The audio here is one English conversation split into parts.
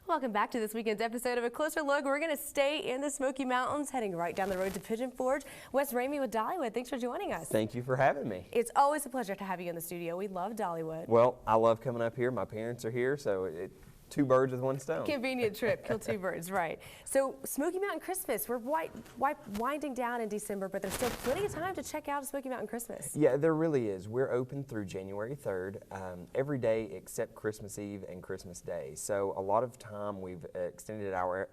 Welcome back to this weekend's episode of A Closer Look. We're going to stay in the Smoky Mountains, heading right down the road to Pigeon Forge. Wes Ramey with Dollywood, thanks for joining us. Thank you for having me. It's always a pleasure to have you in the studio. We love Dollywood. Well, I love coming up here. My parents are here, so two birds with one stone. Convenient trip, kill two birds, right. So Smoky Mountain Christmas, we're winding down in December, but there's still plenty of time to check out Smoky Mountain Christmas. Yeah, there really is. We're open through January 3rd, every day except Christmas Eve and Christmas Day. So a lot of time we've extended our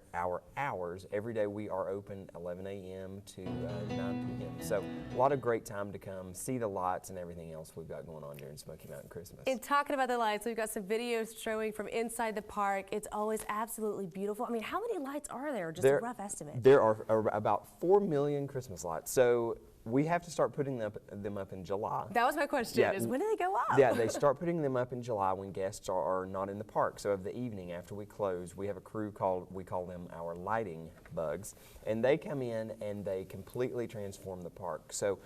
hours. Every day we are open 11 a.m. to 9 p.m. So a lot of great time to come, see the lights and everything else we've got going on during Smoky Mountain Christmas. And talking about the lights, we've got some videos showing from inside the park. It's always absolutely beautiful. I mean, how many lights are there? Just a rough estimate. There are about 4 million Christmas lights. So we have to start putting them up in July. That was my question, is when do they go up? Yeah, they start putting them up in July when guests are not in the park. So of the evening after we close, we have a crew we call them our lighting bugs. And they come in and they completely transform the park. So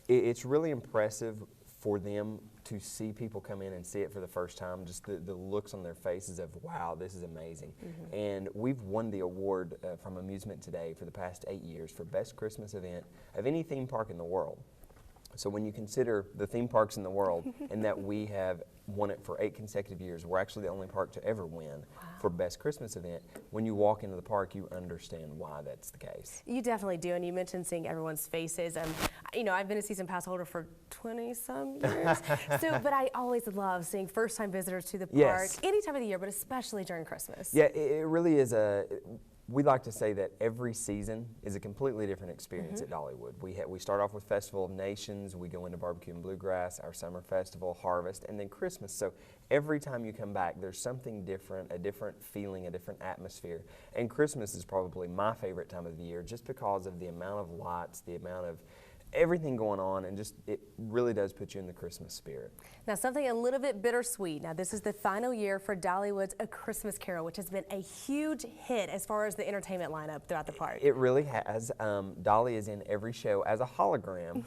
it's really impressive for them to see people come in and see it for the first time, just the looks on their faces of, wow, this is amazing. Mm-hmm. And we've won the award from Amusement Today for the past 8 years for Best Christmas Event of any theme park in the world. So when you consider the theme parks in the world and that we have won it for 8 consecutive years, we're actually the only park to ever win for Best Christmas Event. When you walk into the park, you understand why that's the case. You definitely do, and you mentioned seeing everyone's faces. You know, I've been a season pass holder for 20-some years, but I always love seeing first-time visitors to the park, any time of the year, but especially during Christmas. Yeah, it really is we like to say that every season is a completely different experience at Dollywood. We start off with Festival of Nations, we go into Barbecue and Bluegrass, our Summer Festival, Harvest, and then Christmas. So every time you come back, there's something different, a different feeling, a different atmosphere. And Christmas is probably my favorite time of the year just because of the amount of lights, the amount of everything going on, and just it really does put you in the Christmas spirit. Now, something a little bit bittersweet. Now, this is the final year for Dollywood's A Christmas Carol, which has been a huge hit as far as the entertainment lineup throughout the park. It really has. Dolly is in every show as a hologram,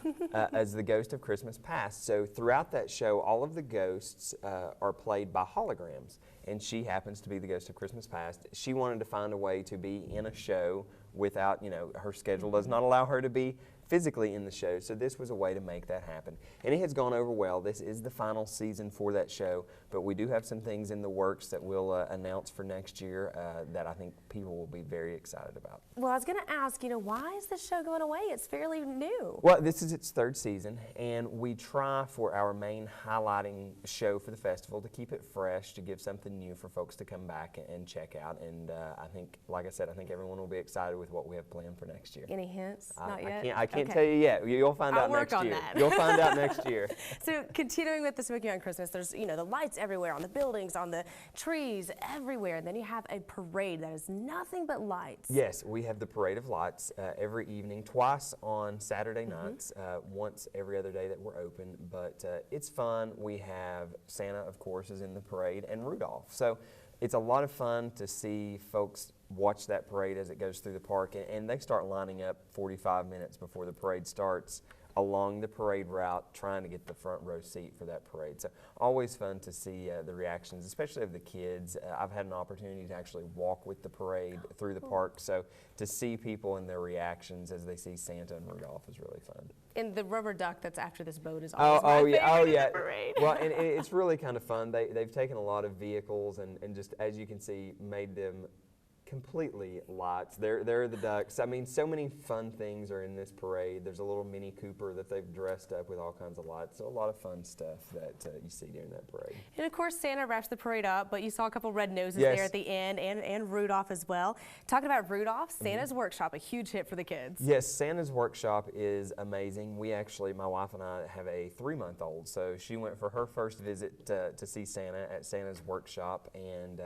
as the Ghost of Christmas Past. So throughout that show, all of the ghosts are played by holograms, and she happens to be the Ghost of Christmas Past. She wanted to find a way to be in a show without, her schedule does not allow her to be physically in the show, so this was a way to make that happen. And it has gone over well. This is the final season for that show, but we do have some things in the works that we'll announce for next year that I think people will be very excited about. Well, I was going to ask, why is this show going away? It's fairly new. Well, this is its 3rd season, and we try for our main highlighting show for the festival to keep it fresh, to give something new for folks to come back and check out. And I think, like I said, I think everyone will be excited with what we have planned for next year. Any hints? Not yet? I can't tell you yet. You'll find out next year. You'll find out next year. So continuing with the Smoky Mountain Christmas, there's the lights everywhere, on the buildings, on the trees, everywhere. And then you have a parade that is nothing but lights. Yes, we have the Parade of Lights every evening, twice on Saturday nights, once every other day that we're open. But it's fun. We have Santa, of course, is in the parade, and Rudolph. So it's a lot of fun to see folks watch that parade as it goes through the park, and they start lining up 45 minutes before the parade starts along the parade route, trying to get the front row seat for that parade. So always fun to see the reactions, especially of the kids. I've had an opportunity to actually walk with the parade through the park, so to see people and their reactions as they see Santa and Rudolph is really fun. And the rubber duck that's after this boat is always my favorite in the parade. Well, and it's really kind of fun. They've taken a lot of vehicles and just, as you can see, made them completely lights. They're the ducks. I mean, so many fun things are in this parade. There's a little Mini Cooper that they've dressed up with all kinds of lights. So a lot of fun stuff that you see during that parade. And of course, Santa wraps the parade up, but you saw a couple red noses there at the end, and Rudolph as well. Talking about Rudolph, Santa's Workshop, a huge hit for the kids. Yes, Santa's Workshop is amazing. We actually, my wife and I have a 3-month-old, so she went for her first visit to see Santa at Santa's Workshop, and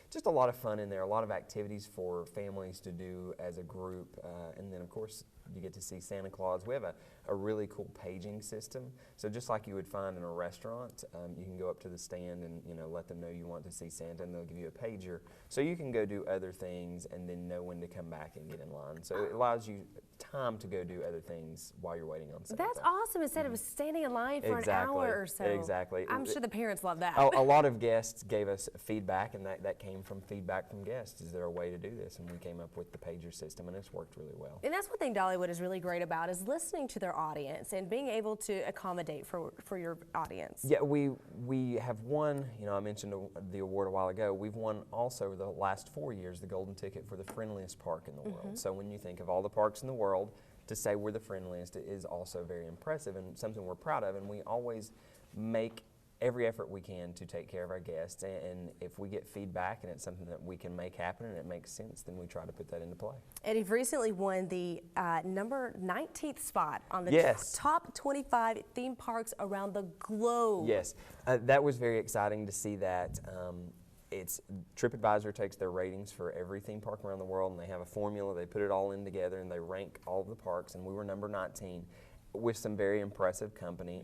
just a lot of fun in there, a lot of activities for families to do as a group, and then of course you get to see Santa Claus. We have a really cool paging system. So just like you would find in a restaurant, you can go up to the stand and let them know you want to see Santa, and they'll give you a pager, so you can go do other things and then know when to come back and get in line. So it allows you time to go do other things while you're waiting on Santa. That's awesome, instead of standing in line for an hour or so. Exactly. I'm sure the parents love that. A lot of guests gave us feedback, and that came from feedback from guests. Is there a way to do this? And we came up with the pager system, and it's worked really well. And that's one thing Dollywood is really great about, is listening to their audience and being able to accommodate for your audience. Yeah, we have won, I mentioned the award a while ago, we've won also the last 4 years the golden ticket for the friendliest park in the world. So when you think of all the parks in the world, to say we're the friendliest is also very impressive and something we're proud of, and we always make every effort we can to take care of our guests, and if we get feedback and it's something that we can make happen and it makes sense, then we try to put that into play. And you've recently won the number 19th spot on the top 25 theme parks around the globe. Yes, that was very exciting to see that. TripAdvisor takes their ratings for every theme park around the world, and they have a formula. They put it all in together, and they rank all of the parks, and we were number 19 with some very impressive company.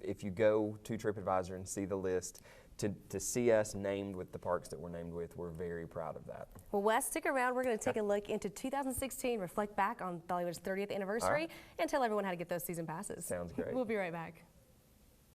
If you go to TripAdvisor and see the list, to see us named with the parks that we're named with, we're very proud of that. Well, Wes, stick around. We're going to take a look into 2016, reflect back on Dollywood's 30th anniversary, and tell everyone how to get those season passes. Sounds great. We'll be right back.